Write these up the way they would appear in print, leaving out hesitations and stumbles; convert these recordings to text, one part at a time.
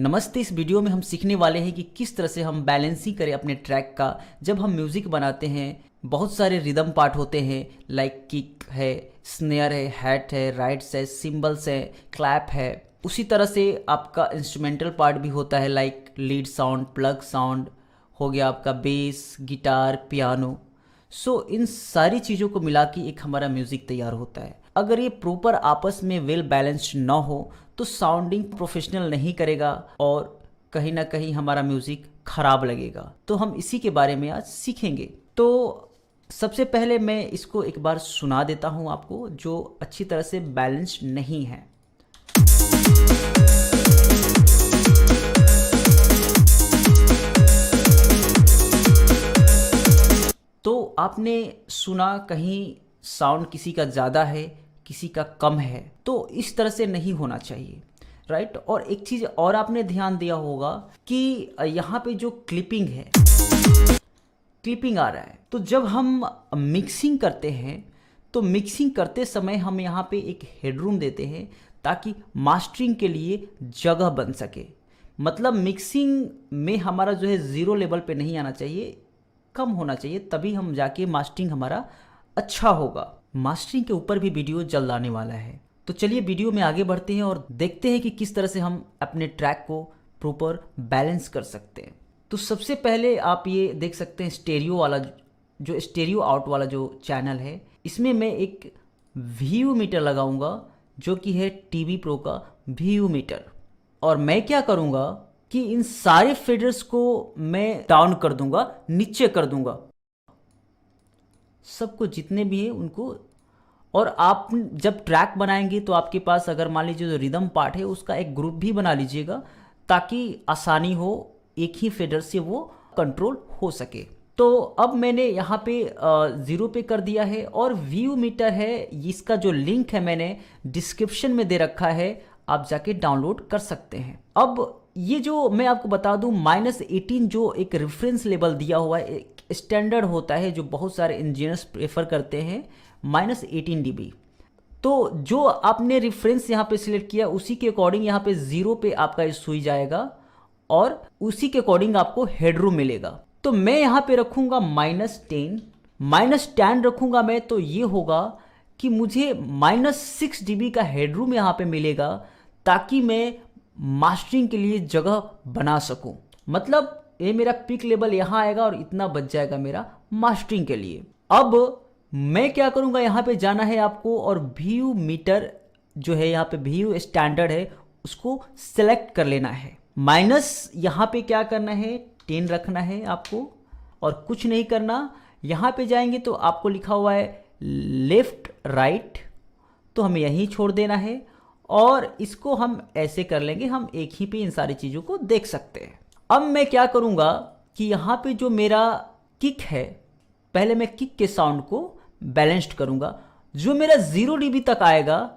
नमस्ते। इस वीडियो में हम सीखने वाले हैं कि किस तरह से हम बैलेंसिंग करें अपने ट्रैक का। जब हम म्यूज़िक बनाते हैं बहुत सारे रिदम पार्ट होते हैं, लाइक किक है, स्नेयर है, हैट है, राइट्स है, सिंबल्स है, क्लैप है। उसी तरह से आपका इंस्ट्रूमेंटल पार्ट भी होता है, like lead sound, plug sound हो गया, आपका बेस, गिटार, पियानो। इन सारी चीज़ों को मिला के एक हमारा म्यूज़िक तैयार होता है। अगर ये प्रॉपर आपस में वेल बैलेंस्ड ना हो तो साउंडिंग प्रोफेशनल नहीं करेगा और कहीं ना कहीं हमारा म्यूज़िक खराब लगेगा। तो हम इसी के बारे में आज सीखेंगे। तो सबसे पहले मैं इसको एक बार सुना देता हूँ आपको, जो अच्छी तरह से बैलेंस्ड नहीं है। तो आपने सुना कहीं साउंड किसी का ज़्यादा है, किसी का कम है, तो इस तरह से नहीं होना चाहिए, राइट। और एक चीज़ और आपने ध्यान दिया होगा कि यहाँ पे जो क्लिपिंग है, क्लिपिंग आ रहा है। तो जब हम मिक्सिंग करते हैं तो मिक्सिंग करते समय हम यहाँ पे एक हेडरूम देते हैं ताकि मास्टरिंग के लिए जगह बन सके। मतलब मिक्सिंग में हमारा जो है ज़ीरो लेवल पे नहीं आना चाहिए, कम होना चाहिए, तभी हम जाके मास्टरिंग हमारा अच्छा होगा। मास्टरिंग के ऊपर भी वीडियो जल्द आने वाला है। तो चलिए वीडियो में आगे बढ़ते हैं और देखते हैं कि किस तरह से हम अपने ट्रैक को प्रॉपर बैलेंस कर सकते हैं। तो सबसे पहले आप ये देख सकते हैं स्टेरियो वाला, जो स्टेरियो आउट वाला जो चैनल है, इसमें मैं एक VU मीटर लगाऊंगा, जो कि है TV Pro का VU मीटर। और मैं क्या करूंगा कि इन सारे फेडर्स को मैं डाउन कर दूंगा, नीचे कर दूंगा, सबको जितने भी हैं उनको। और आप जब ट्रैक बनाएंगे तो आपके पास अगर मान लीजिए जो रिदम पार्ट है उसका एक ग्रुप भी बना लीजिएगा ताकि आसानी हो, एक ही फेडर से वो कंट्रोल हो सके। तो अब मैंने यहाँ पे 0 पे कर दिया है और VU मीटर है, इसका जो लिंक है मैंने डिस्क्रिप्शन में दे रखा है, आप जाके डाउनलोड कर सकते हैं। अब ये जो मैं आपको बता दूं -18 जो एक रेफरेंस लेवल दिया हुआ है, एक स्टैंडर्ड होता है जो बहुत सारे इंजीनियर्स प्रेफर करते हैं, -18 dB। तो जो आपने रेफरेंस यहाँ पे सिलेक्ट किया उसी के अकॉर्डिंग यहाँ पे 0 पे आपका सुई जाएगा और उसी के अकॉर्डिंग आपको हेडरूम मिलेगा। तो मैं यहाँ पे रखूँगा -10 रखूँगा मैं, तो ये होगा कि मुझे -6 dB का हेडरूम यहाँ पे मिलेगा ताकि मैं मास्टरिंग के लिए जगह बना सकूं। मतलब ये मेरा पिक लेवल यहाँ आएगा और इतना बच जाएगा मेरा मास्टरिंग के लिए। अब मैं क्या करूँगा, यहाँ पे जाना है आपको और VU मीटर जो है यहाँ पे VU स्टैंडर्ड है उसको सेलेक्ट कर लेना है। माइनस यहाँ पे क्या करना है, 10 रखना है आपको और कुछ नहीं करना। यहाँ पे जाएंगे तो आपको लिखा हुआ है लेफ्ट राइट, तो हमें यहीं छोड़ देना है और इसको हम ऐसे कर लेंगे, हम एक ही पे इन सारी चीज़ों को देख सकते हैं। अब मैं क्या करूँगा कि यहाँ पे जो मेरा किक है, पहले मैं किक के साउंड को बैलेंस्ड करूँगा। जो मेरा 0 dB तक आएगा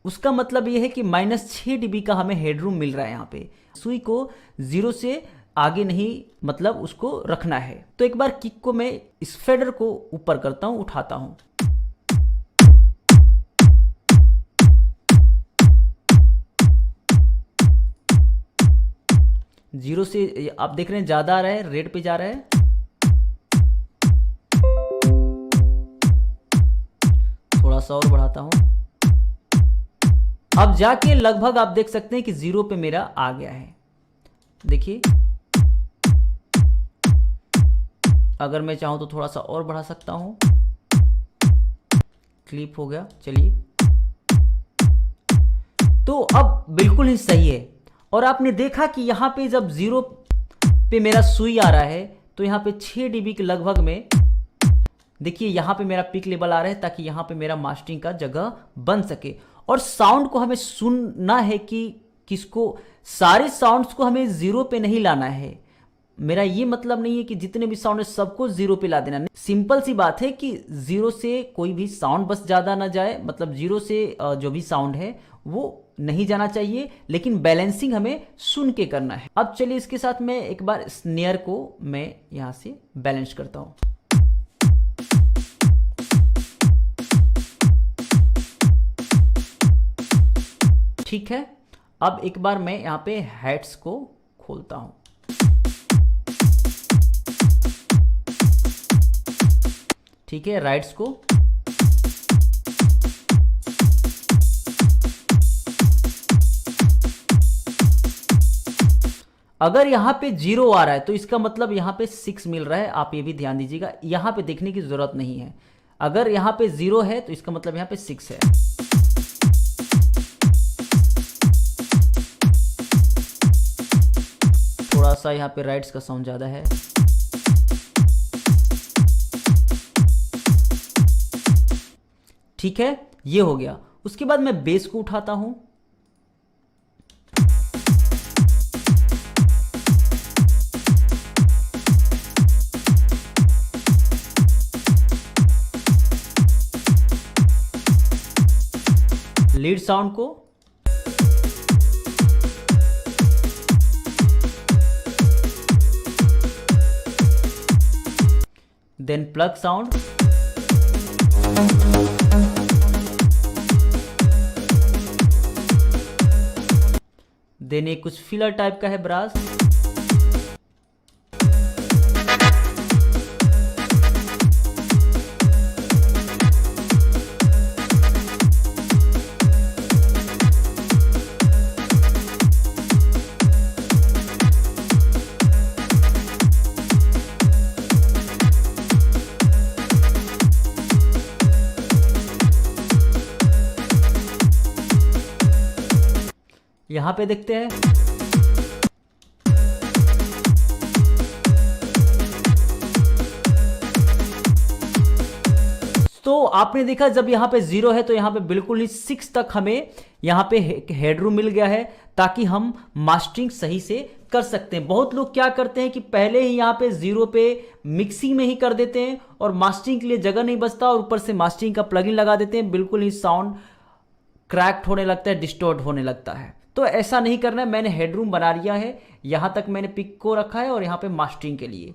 उसका मतलब ये है कि -6 dB का हमें हेडरूम मिल रहा है। यहाँ पे सुई को 0 से आगे नहीं, मतलब उसको रखना है। तो एक बार किक को मैं इस फेडर को ऊपर करता हूँ, उठाता हूँ, जीरो से आप देख रहे हैं ज़्यादा आ रहा है, रेड पे जा रहा है। थोड़ा सा और बढ़ाता हूं, अब जाके लगभग आप देख सकते हैं कि 0 पे मेरा आ गया है। देखिए, अगर मैं चाहूं तो थोड़ा सा और बढ़ा सकता हूं। क्लिप हो गया, चलिए। तो अब बिल्कुल ही सही है। और आपने देखा कि यहाँ पे जब 0 पे मेरा सुई आ रहा है तो यहाँ पे 6 dB के लगभग में, देखिए यहाँ पे मेरा पिक लेवल आ रहा है ताकि यहाँ पे मेरा मास्टरिंग का जगह बन सके। और साउंड को हमें सुनना है कि किसको, सारे साउंड्स को हमें 0 पे नहीं लाना है। मेरा ये मतलब नहीं है कि जितने भी साउंड है सबको 0 पे ला देना। सिंपल सी बात है कि 0 से कोई भी साउंड बस ज़्यादा ना जाए, मतलब 0 से जो भी साउंड है वो नहीं जाना चाहिए, लेकिन बैलेंसिंग हमें सुन के करना है। अब चलिए इसके साथ मैं एक बार स्नेयर को मैं यहाँ से बैलेंस करता हूँ। ठीक है, अब एक बार मैं यहाँ पे हेड्स को खोलता हूँ। ठीक है, राइट्स को अगर यहाँ पे 0 आ रहा है तो इसका मतलब यहाँ पे 6 मिल रहा है। आप ये भी ध्यान दीजिएगा, यहाँ पे देखने की जरूरत नहीं है। अगर यहाँ पे 0 है तो इसका मतलब यहाँ पे 6 है। थोड़ा सा यहाँ पे राइट्स का साउंड ज़्यादा है। ठीक है, ये हो गया। उसके बाद मैं बेस को उठाता हूं। लीड साउंड को देन प्लग साउंड, देन एक कुछ फिलर टाइप का है ब्रास, यहां पे देखते हैं। तो आपने देखा जब यहां पे 0 है तो यहां पे बिल्कुल ही 6 तक हमें यहां पे हेडरूम मिल गया है, ताकि हम मास्टरिंग सही से कर सकते हैं। बहुत लोग क्या करते हैं कि पहले ही यहां पे 0 पे मिक्सिंग में ही कर देते हैं और मास्टरिंग के लिए जगह नहीं बचता, और ऊपर से मास्टरिंग का प्लगइन लगा देते हैं, बिल्कुल ही साउंड क्रैक्ड होने लगता है, डिस्टॉर्ट होने लगता है। तो ऐसा नहीं करना है। मैंने हेडरूम बना लिया है, यहां तक मैंने पिक को रखा है और यहां पे मास्टरिंग के लिए।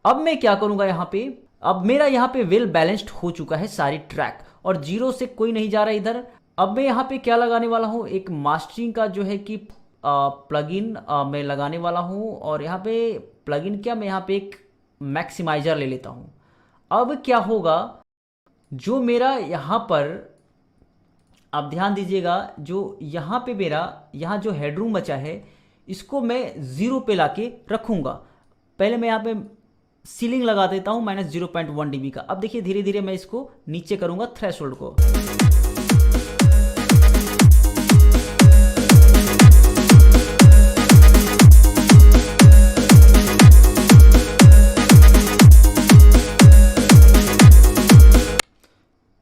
अब मैं क्या करूंगा, यहां पे अब मेरा यहां पे वेल बैलेंस्ड हो चुका है सारी ट्रैक, और 0 से कोई नहीं जा रहा इधर। अब मैं यहां पे क्या लगाने वाला हूं, एक मास्टरिंग का जो है कि प्लगइन मैं लगाने वाला हूं। और यहां पे प्लगइन क्या, मैं यहां पे एक मैक्सिमाइजर ले लेता हूं। अब क्या होगा, जो मेरा यहां पर आप ध्यान दीजिएगा, जो यहाँ पे मेरा यहाँ जो हेडरूम बचा है इसको मैं 0 पे लाके रखूँगा। पहले मैं यहाँ पे सीलिंग लगा देता हूँ -0.1 dB का। अब देखिए धीरे धीरे मैं इसको नीचे करूँगा थ्रेशोल्ड को।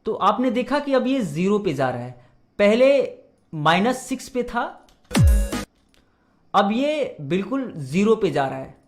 तो आपने देखा कि अब ये 0 पे जा रहा है, पहले -6 पे था, अब ये बिल्कुल 0 पे जा रहा है।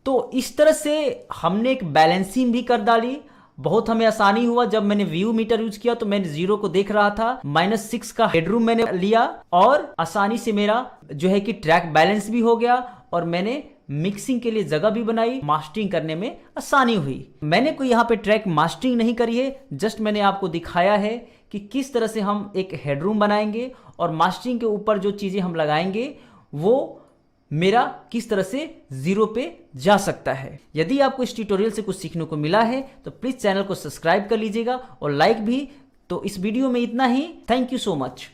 तो इस तरह से हमने एक बैलेंसिंग भी कर डाली। बहुत हमें आसानी हुआ। जब मैंने व्यू मीटर यूज किया तो मैंने 0 को देख रहा था, -6 का हेडरूम मैंने लिया और आसानी से मेरा जो है कि ट्रैक बैलेंस भी हो गया, और मैंने मिक्सिंग के लिए जगह भी बनाई, मास्टरिंग करने में आसानी हुई। मैंने कोई यहाँ पे ट्रैक मास्टरिंग नहीं करी है, जस्ट मैंने आपको दिखाया है कि किस तरह से हम एक हेडरूम बनाएंगे और मास्टरिंग के ऊपर जो चीज़ें हम लगाएंगे वो मेरा किस तरह से 0 पे जा सकता है। यदि आपको इस ट्यूटोरियल से कुछ सीखने को मिला है तो प्लीज़ चैनल को सब्सक्राइब कर लीजिएगा और लाइक भी। तो इस वीडियो में इतना ही। Thank you so much.